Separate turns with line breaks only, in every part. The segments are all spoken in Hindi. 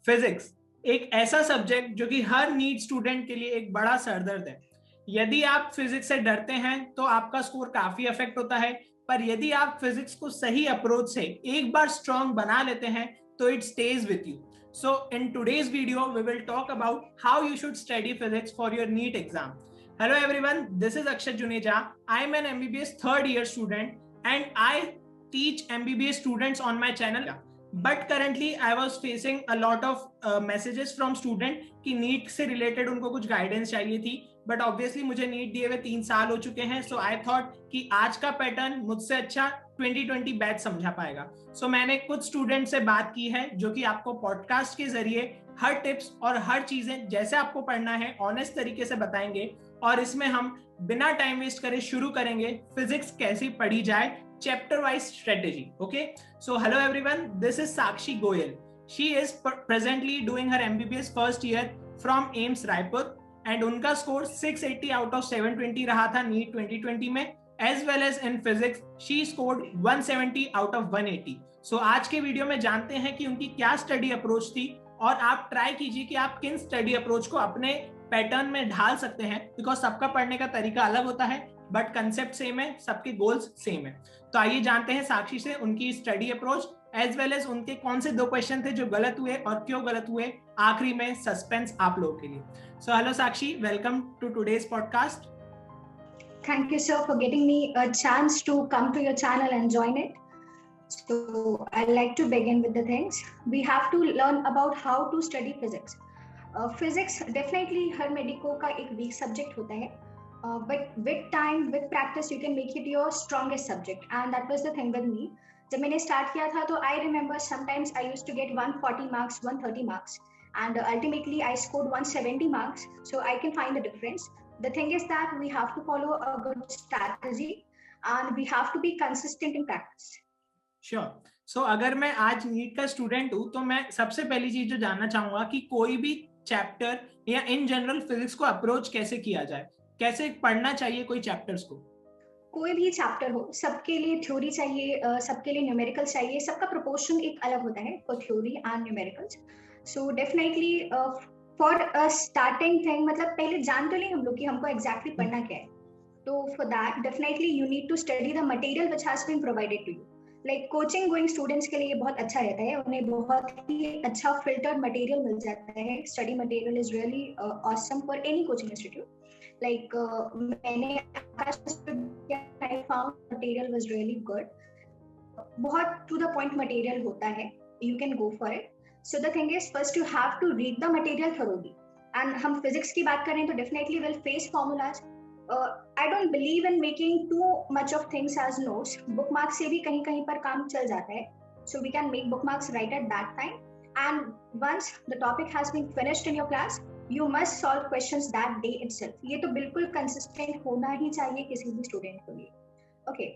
फिजिक्स एक ऐसा सब्जेक्ट जो कि हर नीट स्टूडेंट के लिए एक बड़ा सरदर्द है। यदि आप फिजिक्स से डरते हैं तो आपका स्कोर काफी अफेक्ट होता है, पर यदि आप फिजिक्स को सही अप्रोच से एक बार स्ट्रॉन्ग बना लेते हैं तो it stage with you. So in today's video, we will talk about how you should study physics for your NEET exam. Hello everyone, this is Akshat Juneja. I am an MBBS third year student and I teach MBBS students on my channel. But currently I was facing a lot of messages from student कि NEET से related उनको कुछ guidance चाहिए थी, but obviously मुझे NEET दिए हुए 3 साल हो चुके हैं, so I thought कि आज का पैटर्न मुझसे अच्छा 2020 बैच समझा पाएगा। सो मैंने कुछ स्टूडेंट से बात की है जो कि आपको पॉडकास्ट के जरिए हर टिप्स और हर चीजें जैसे आपको पढ़ना है ऑनेस्ट तरीके से बताएंगे, और इसमें हम बिना टाइम वेस्ट करे शुरू करेंगे फिजिक्स कैसे पढ़ी जाए chapter wise strategy. Okay, so hello everyone, this is Sakshi Goyal. She is presently doing her MBBS first year from AIIMS Raipur and उनका स्कोर 680 आउट ऑफ 720 रहा था नीट 2020 में। As well as in physics, she scored 170 out of 180. So आज के वीडियो में जानते हैं कि उनकी क्या स्टडी अप्रोच थी, और आप ट्राई कीजिए कि आप किन स्टडी अप्रोच को अपने पैटर्न में ढाल सकते हैं, बिकॉज सबका पढ़ने का तरीका अलग होता है बट कंसेप्ट सेम है, सबके गोल्स सेम है। तो आइए जानते हैं साक्षी से उनकी study approach as well as उनके कौन से 2 क्वेश्चन थे जो गलत हुए और क्यों गलत हुए, आखिरी में सस्पेंस आप लोगों के लिए। So hello Sakshi, welcome to today's podcast.
Thank you, sir, for getting me a chance to come to your channel and join it. So I'd like to begin with the things. We have to learn about how to study physics. Physics definitely her medico का एक weak subject होता है, but with time, with practice, you can make it your strongest subject. And that was the thing with me. जब मैंने start किया था तो I remember sometimes I used to get 140 marks, 130 marks, and ultimately I scored 170 marks. So I can find the difference. The thing is that we have to follow a good strategy and we have to be consistent in practice.
Sure. So अगर मैं आज नीट का स्टूडेंट हूँ तो मैं सबसे पहली चीज जो जानना चाहूंगा कि कोई भी चैप्टर या इन जनरल फिजिक्स को अप्रोच कैसे किया जाए, कैसे पढ़ना चाहिए कोई चैप्टर्स को।
कोई भी चैप्टर हो, सबके लिए थ्योरी चाहिए, सबके लिए न्यूमेरिकल चाहिए, सबका प्रोपोर्शन एक अलग होता है for theory and numericals. So definitely for a starting thing, मतलब पहले जान तो लें हम लोग कि हमको एग्जैक्टली पढ़ना क्या है। तो for that definitely you need to study the material which has been provided to you. Like coaching going students के लिए बहुत अच्छा रहता है, उन्हें बहुत ही अच्छा फिल्टर्ड मटेरियल मिल जाता है। Study material is really awesome for any coaching institute. Like मैंने I found material was really good, बहुत टू द पॉइंट मटेरियल होता है, you can go for it. So the thing is, first you have to read the material thoroughly. And हम physics की बात करें तो definitely will face formulas. I don't believe in making too much of things as notes. Bookmarks से भी कहीं कहीं पर काम चल जाता है. So we can make bookmarks right at that time. And once the topic has been finished in your class, you must solve questions that day itself. ये तो बिल्कुल consistent होना ही चाहिए किसी भी student के लिए. Okay.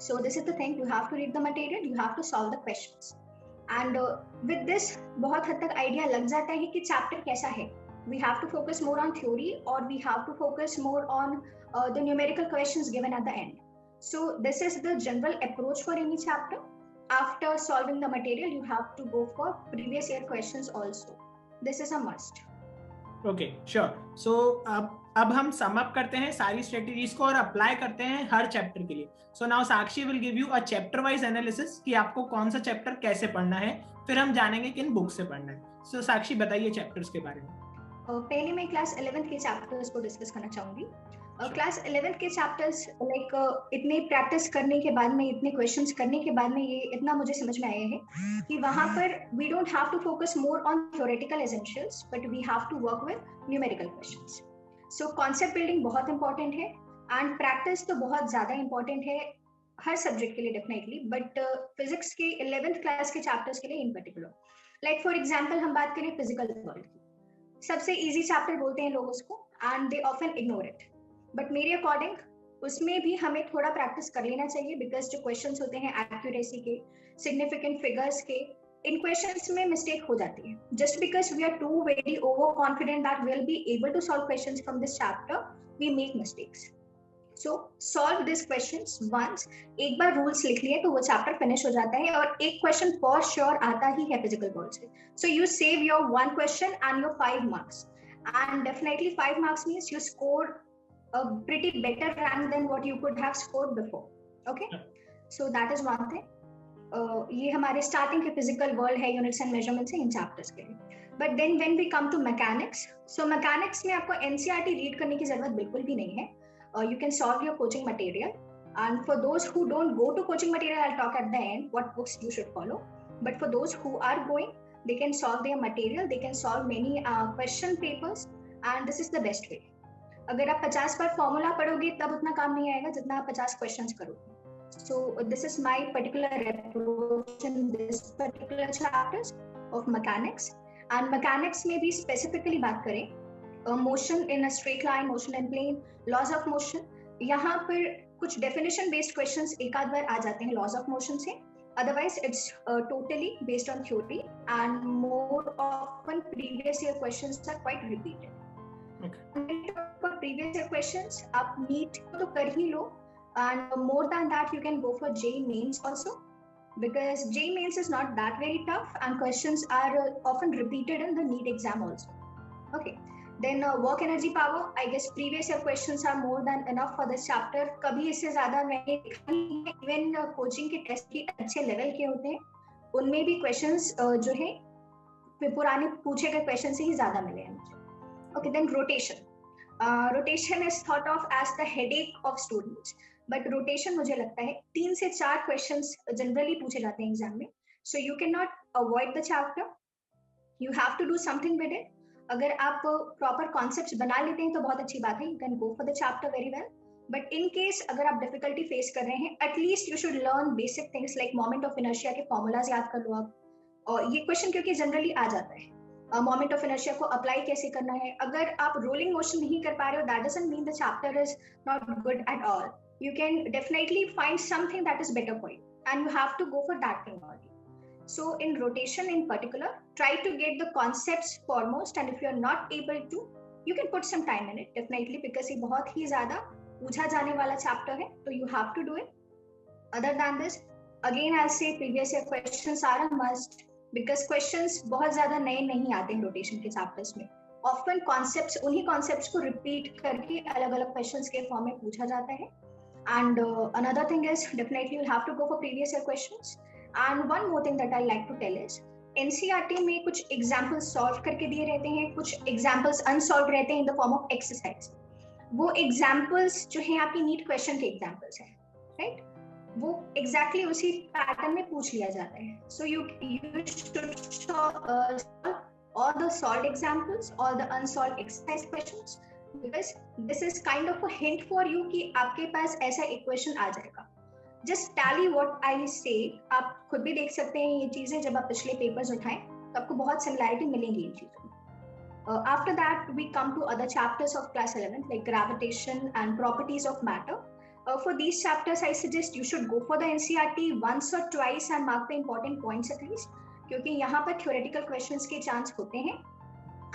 So this is the thing. You have to read the material. You have to solve the questions. And with this बहुत हद तक आइडिया लग जाता है कि चैप्टर कैसा है। We have to focus more on theory or we have to focus more on the numerical questions given at the end. So this is the general approach for any chapter. After solving the material, you have to go for previous year questions also. This is a must.
Okay, sure. So अब हम सम अप करते हैं सारी स्ट्रेटजीज को और अप्लाई करते हैं हर चैप्टर के लिए। So now Sakshi will give you a chapter wise analysis कि आपको कौन सा चैप्टर कैसे पढ़ना है, फिर हम जानेंगे किन बुक से पढ़ना है। सो साक्षी बताइए चैप्टर्स के बारे में।
पहले मैं क्लास 11th के चैप्टर्स को डिस्कस करना चाहूंगी। क्लास 11th के चैप्टर्स लाइक इतने प्रैक्टिस करने के बाद में, इतने क्वेश्चंस करने के बाद में ये इतना मुझे समझ में आया है कि वहां पर we don't have to focus more on theoretical essentials but we have to work with numerical questions. So concept building बहुत इंपॉर्टेंट है एंड प्रैक्टिस तो बहुत ज्यादा इंपॉर्टेंट है हर सब्जेक्ट के लिए डेफिनेटली, बट फिजिक्स के 11th क्लास के चैप्टर्स के लिए इन पर्टिकुलर। लाइक फॉर एग्जाम्पल हम बात करें फिजिकल वर्ल्ड की, सबसे इजी चैप्टर बोलते हैं लोग उसको and they often ignore it, but मेरे अकॉर्डिंग उसमें भी हमें थोड़ा प्रैक्टिस कर लेना चाहिए बिकॉज जो क्वेश्चंस होते हैं एक्यूरेसी के, सिग्निफिकेंट फिगर्स के, इन क्वेश्चंस में मिस्टेक हो जाती है। Just because we are too very over confident that we will be able to solve questions from this chapter, we make mistakes. So solve this questions once, एक बार रूल्स लिख लिए तो वो चैप्टर फिनिश हो जाता है, और एक क्वेश्चन फॉर श्योर आता ही है फिजिकल वर्ल्ड से. So you save your one question and your 5 marks, and definitely 5 marks means you score a pretty better rank than what you could have scored before. Okay, so that is one thing. ये हमारे स्टार्टिंग के फिजिकल वर्ल्ड है, यूनिट्स एंड मेजरमेंट्स है इन चैप्टर्स के लिए. But then when we come to mechanics, so mechanics में आपको एनसीईआरटी रीड करने की जरूरत बिल्कुल भी नहीं है. You can solve your coaching material, and for those who don't go to coaching material, I will talk at the end what books you should follow. But for those who are going, they can solve their material, they can solve many question papers, and this is the best way. अगर आप 50 बार फॉर्मूला पढ़ोगे तब उतना काम नहीं आएगा जितना आप 50 क्वेश्चंस करोगे. So this is my particular approach in this particular chapters of mechanics. And mechanics में भी specifically बात करें, motion in a straight line, motion in plane, laws of motion. यहाँ पर कुछ definition based questions एक आध बार आ जाते हैं laws of motion से. Otherwise, it's totally based on theory, and more often previous year questions are quite repeated. Okay. For previous year questions, आप NEET तो कर ही लो, and more than that, you can go for JEE Mains also, because JEE Mains is not that very tough, and questions are often repeated in the NEET exam also. Okay. Then work energy power, I guess previous year questions are more than enough for this chapter. कभी इससे ज़्यादा मैंने देखा नहीं है. Even कोचिंग के टेस्ट भी अच्छे लेवल के होते हैं, उनमें भी questions जो है पुराने पूछे गए क्वेश्चन से ही ज़्यादा मिले हैं मुझे. Okay, then rotation. Rotation is thought of as the headache of students, but rotation मुझे लगता है 3 से 4 questions generally पूछे जाते हैं एग्जाम में. So you cannot avoid the chapter. You have to do something with it. अगर आप प्रॉपर कॉन्सेप्ट्स बना लेते हैं तो बहुत अच्छी बात है, you can go for the chapter very well. But in case अगर आप डिफिकल्टी फेस कर रहे हैं, at least you should learn basic things like moment of inertia के फॉर्मूलाज याद कर लो आप. और ये क्वेश्चन क्योंकि जनरली आ जाता है, मोमेंट ऑफ इनर्शिया को अप्लाई कैसे करना है. अगर आप रोलिंग मोशन नहीं कर पा रहे हो, that doesn't mean the chapter is not good at all. You can definitely find something that is better for you, and you have to go for that thing only. So in rotation in particular, try to get the concepts foremost, and if you are not able to, you can put some time in it definitely, because ये बहुत ही ज़्यादा पूछा जाने वाला chapter है, तो you have to do it. Other than this, again I'll say previous year questions are a must, because questions बहुत ज़्यादा नए नहीं आते हैं rotation के chapters में. Often concepts, उन्हीं concepts को repeat करके अलग-अलग questions के form में पूछा जाता है. And another thing is definitely you'll have to go for previous year questions. And one more thing that I like to tell is, NCERT में कुछ examples solve करके दिए रहते हैं, कुछ examples unsolved रहते हैं in the form of exercise. वो examples जो हैं आपकी NEET question के examples हैं, right? वो exactly उसी pattern में पूछ लिया जाता है. So you should solve all the solved examples, all the unsolved exercise questions, because this is kind of a hint for you कि आपके पास ऐसा equation आ जाएगा. Just tally what I say. आप खुद भी देख सकते हैं ये चीजें, जब आप पिछले पेपर्स उठाएं तो आपको बहुत सिमिलैरिटी मिलेंगी इन चीजों में. After that we come to other chapters of class 11 like gravitation and properties of matter. For these chapters I suggest you should go for the NCERT once or twice and mark the important points at least, क्योंकि यहाँ पर theoretical questions के चांस होते हैं.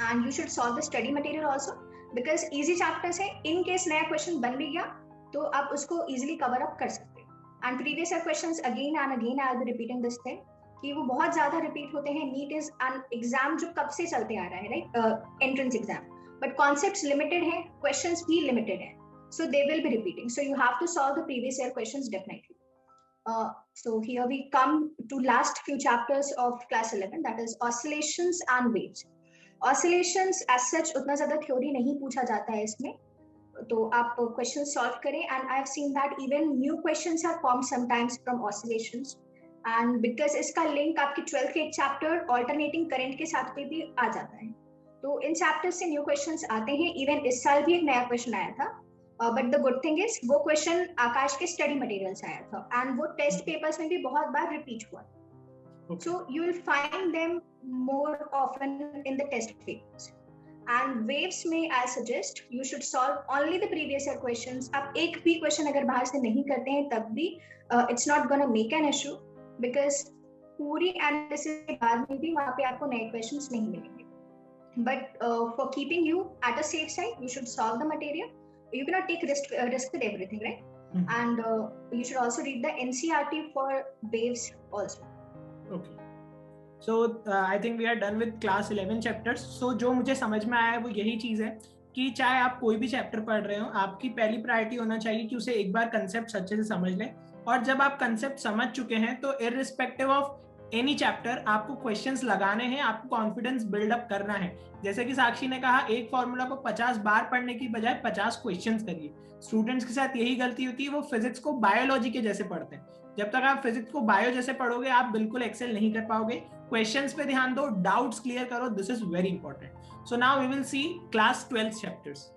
And you should solve the study material also, because easy chapters है. In case नया question बन भी गया तो आप उसको easily cover up कर सकते हैं. And previous year questions again and again I'll be repeating this thing कि वो बहुत ज़्यादा repeat होते हैं. NEET is an exam जो कब से चलते आ रहा है, right? Entrance exam, but concepts limited हैं, questions भी limited हैं, so they will be repeating. So you have to solve the previous year questions definitely. So here we come to last few chapters of class 11, that is oscillations and waves. Oscillations as such उतना ज़्यादा theory नहीं पूछा जाता है इसमें, तो आप क्वेश्चन सॉल्व करें. And I have seen that even new questions are formed sometimes from oscillations, and because इसका लिंक आपकी 12th के एक चैप्टर ऑल्टरनेटिंग करंट के साथ पे भी आ जाता है, तो इन चैप्टर्स से न्यू क्वेश्चंस आते हैं. इवन इस साल भी एक नया क्वेश्चन आया था, but the good thing is वो क्वेश्चन आकाश के स्टडी मटेरियल से आया था, एंड वो टेस्ट पेपर्स में भी बहुत बार रिपीट हुआ. So you will find them more often in the test papers. And waves में I suggest you should solve only the previous year questions. आप एक भी question अगर बाहर से नहीं करते हैं तब भी it's not gonna make an issue, because पूरी analysis के बाद में भी वहाँ पे आपको नए questions नहीं मिलेंगे. But for keeping you at a safe side, you should solve the material. you cannot take risk with everything, right? And you should also read the NCERT for waves also.
Okay. So I think we are done with class 11 chapters. So जो मुझे समझ में आया है वो यही चीज है कि चाहे आप कोई भी चैप्टर पढ़ रहे हो, आपकी पहली प्रायोरिटी होना चाहिए कि उसे एक बार कंसेप्ट अच्छे से समझ लें, और जब आप कंसेप्ट समझ चुके हैं तो इररिस्पेक्टिव ऑफ एनी चैप्टर आपको क्वेश्चंस लगाने हैं, आपको कॉन्फिडेंस बिल्डअप करना है. जैसे कि साक्षी ने कहा, एक फॉर्मूला को 50 बार पढ़ने की बजाय 50 क्वेश्चंस करिए. स्टूडेंट्स के साथ यही गलती होती है, वो फिजिक्स को बायोलॉजी के जैसे पढ़ते हैं. जब तक आप फिजिक्स को बायो जैसे पढ़ोगे आप बिल्कुल एक्सेल नहीं कर पाओगे. क्वेश्चंस पे ध्यान दो, डाउट्स क्लियर करो, this is very important. So now we will see class 12 chapters.